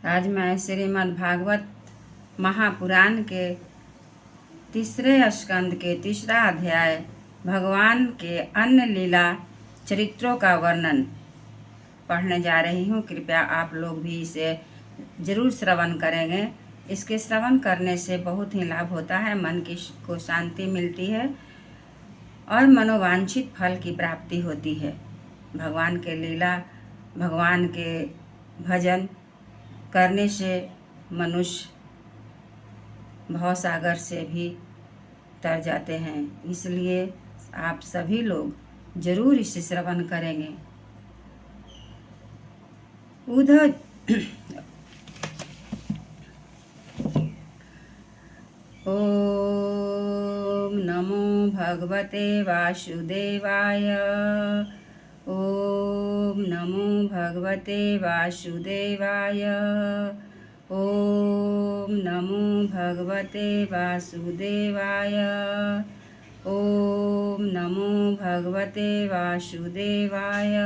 आज मैं श्रीमद् भागवत महापुराण के तीसरे स्कंद के तीसरा अध्याय भगवान के अन्य लीला चरित्रों का वर्णन पढ़ने जा रही हूँ। कृपया आप लोग भी इसे जरूर श्रवण करेंगे। इसके श्रवण करने से बहुत ही लाभ होता है, मन को शांति मिलती है और मनोवांछित फल की प्राप्ति होती है। भगवान के लीला, भगवान के भजन करने से मनुष्य भवसागर से भी तर जाते हैं। इसलिए आप सभी लोग जरूर इसे श्रवण करेंगे। उद्धव ओम नमो भगवते वासुदेवाय। ओम नमो भगवते वासुदेवाय। ओम नमो भगवते वासुदेवाय। ओम नमो भगवते वासुदेवाय।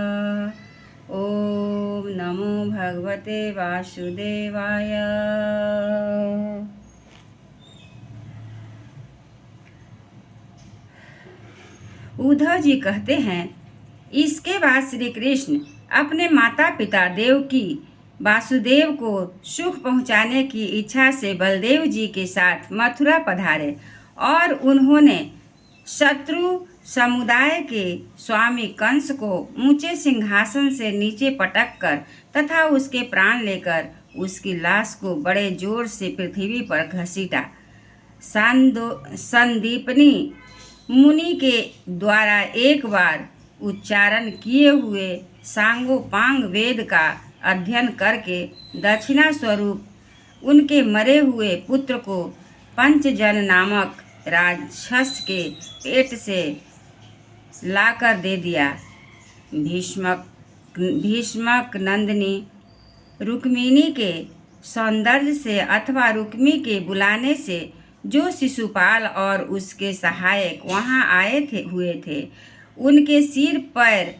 ओम नमो भगवते वासुदेवाय। उद्धव जी कहते हैं, इसके बाद श्री कृष्ण अपने माता पिता देवकी वासुदेव को सुख पहुंचाने की इच्छा से बलदेव जी के साथ मथुरा पधारे और उन्होंने शत्रु समुदाय के स्वामी कंस को ऊंचे सिंहासन से नीचे पटक कर तथा उसके प्राण लेकर उसकी लाश को बड़े जोर से पृथ्वी पर घसीटा। संदीपनी मुनि के द्वारा एक बार उच्चारण किए हुए सांगोपांग वेद का अध्ययन करके दक्षिणा स्वरूप उनके मरे हुए पुत्र को पंचजन नामक राक्षस के पेट से लाकर दे दिया। भीष्मक नंदिनी रुक्मिणी के सौंदर्य से अथवा रुक्मी के बुलाने से जो शिशुपाल और उसके सहायक वहां हुए थे, उनके सिर पर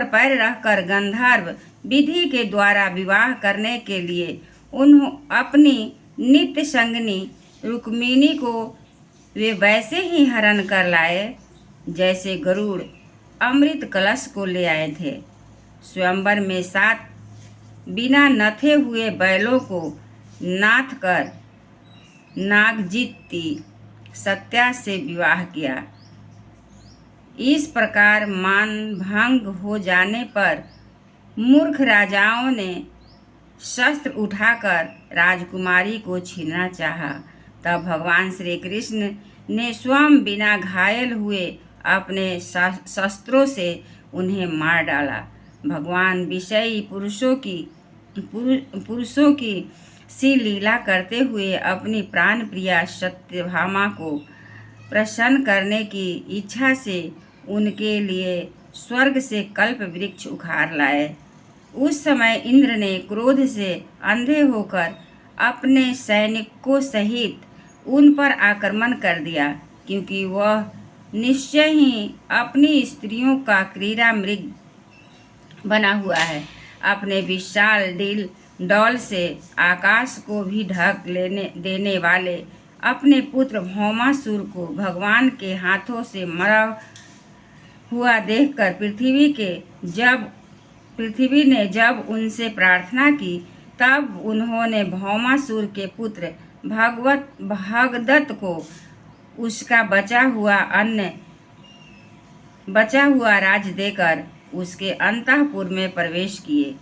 पैर रखकर गंधर्व विधि के द्वारा विवाह करने के लिए अपनी नित्य संगनी रुक्मिणी को वे वैसे ही हरण कर लाए जैसे गरुड़ अमृत कलश को ले आए थे। स्वयंवर में 7 बिना नथे हुए बैलों को नाथ कर नागजित्ती सत्या से विवाह किया। इस प्रकार मान भंग हो जाने पर मूर्ख राजाओं ने शस्त्र उठाकर राजकुमारी को छीनना चाहा। तब भगवान श्री कृष्ण ने स्वयं बिना घायल हुए अपने शस्त्रों से उन्हें मार डाला। भगवान विषयी पुरुषों की सी लीला करते हुए अपनी प्राण प्रिया सत्यभामा को प्रसन्न करने की इच्छा से उनके लिए स्वर्ग से कल्प वृक्ष उखाड़ लाए। उस समय इंद्र ने क्रोध से अंधे होकर अपने सैनिकों सहित उन पर आक्रमण कर दिया, क्योंकि वह निश्चय ही अपनी स्त्रियों का क्रीड़ा मृग बना हुआ है। अपने विशाल डौल से आकाश को भी ढक देने वाले अपने पुत्र भौमासुर को भगवान के हाथों से मरा हुआ देखकर पृथ्वी ने जब उनसे प्रार्थना की, तब उन्होंने भौमासुर के पुत्र भगदत्त को उसका बचा हुआ राज देकर उसके अंतःपुर में प्रवेश किए।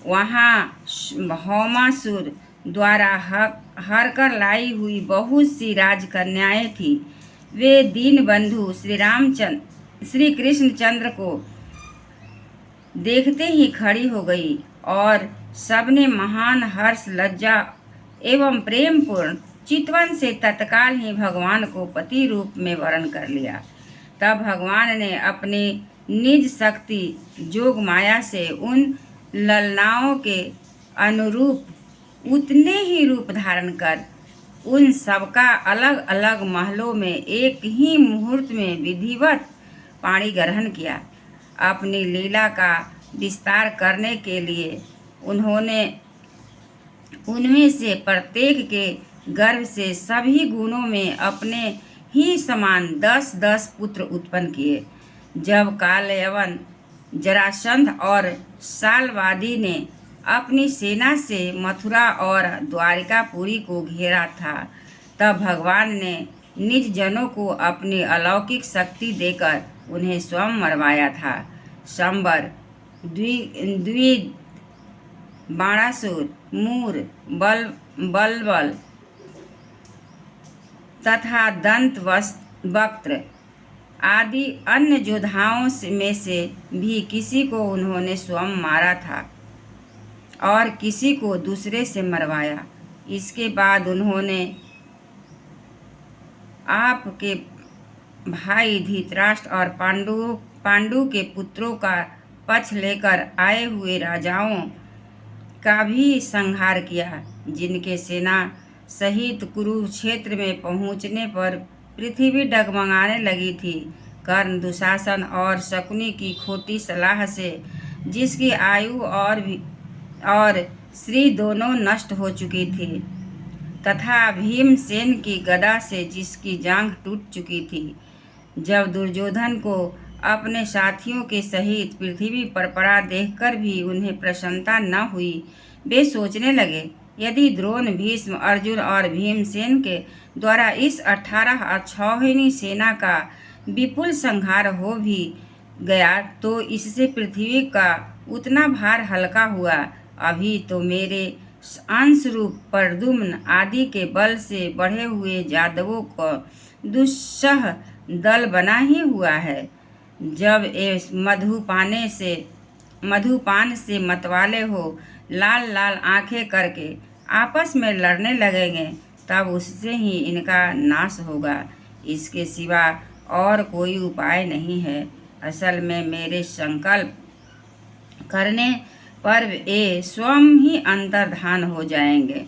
वहाँ भौमासुर द्वारा हर कर लाई हुई बहुत सी राजकन्याएं थी। वे दीनबंधु श्री कृष्णचंद्र को देखते ही खड़ी हो गई और सबने महान हर्ष, लज्जा एवं प्रेम पूर्ण चितवन से तत्काल ही भगवान को पति रूप में वरण कर लिया। तब भगवान ने अपनी निज शक्ति जोग माया से उन ललनाओं के अनुरूप उतने ही रूप धारण कर उन सबका अलग अलग महलों में एक ही मुहूर्त में विधिवत पाणी ग्रहण किया। अपनी लीला का विस्तार करने के लिए उनमें से प्रत्येक के गर्भ से सभी गुणों में अपने ही समान 10-10 पुत्र उत्पन्न किए। जब कालयवन, जरासंध और सालवादी ने अपनी सेना से मथुरा और द्वारिकापुरी को घेरा था, तब भगवान ने निज जनों को अपनी अलौकिक शक्ति देकर उन्हें स्वयं मरवाया था। शंबर, द्विविद, बाणासुर, मूर, बलबल तथा दंत वक्त्र आदि अन्य योद्धाओं में से भी किसी को उन्होंने स्वयं मारा था और किसी को दूसरे से मरवाया। इसके बाद उन्होंने आपके भाई धृतराष्ट्र और पांडु के पुत्रों का पक्ष लेकर आए हुए राजाओं का भी संहार किया, जिनके सेना सहित कुरुक्षेत्र में पहुंचने पर पृथ्वी डगमगाने लगी थी। कर्ण, दुशासन और शकुनी की खोटी सलाह से जिसकी आयु और श्री दोनों नष्ट हो चुकी थी, तथा भीमसेन की गदा से जिसकी जांघ टूट चुकी थी। जब दुर्योधन को अपने साथियों के सहित पृथ्वी पर पड़ा देखकर भी उन्हें प्रसन्नता न हुई, वे सोचने लगे, यदि द्रोण, भीष्म, अर्जुन और भीमसेन के द्वारा इस 18 अक्षौहिणी सेना का विपुल संहार हो भी गया तो इससे पृथ्वी का उतना भार हल्का हुआ। अभी तो मेरे अंशरूप प्रद्युम्न आदि के बल से बढ़े हुए यादवों को दुस्सह दल बना ही हुआ है। जब ये मधुपान से मतवाले हो लाल लाल आंखें करके आपस में लड़ने लगेंगे, तब उससे ही इनका नाश होगा। इसके सिवा और कोई उपाय नहीं है। असल में मेरे संकल्प करने पर ये स्वयं ही अंतर्धान हो जाएंगे।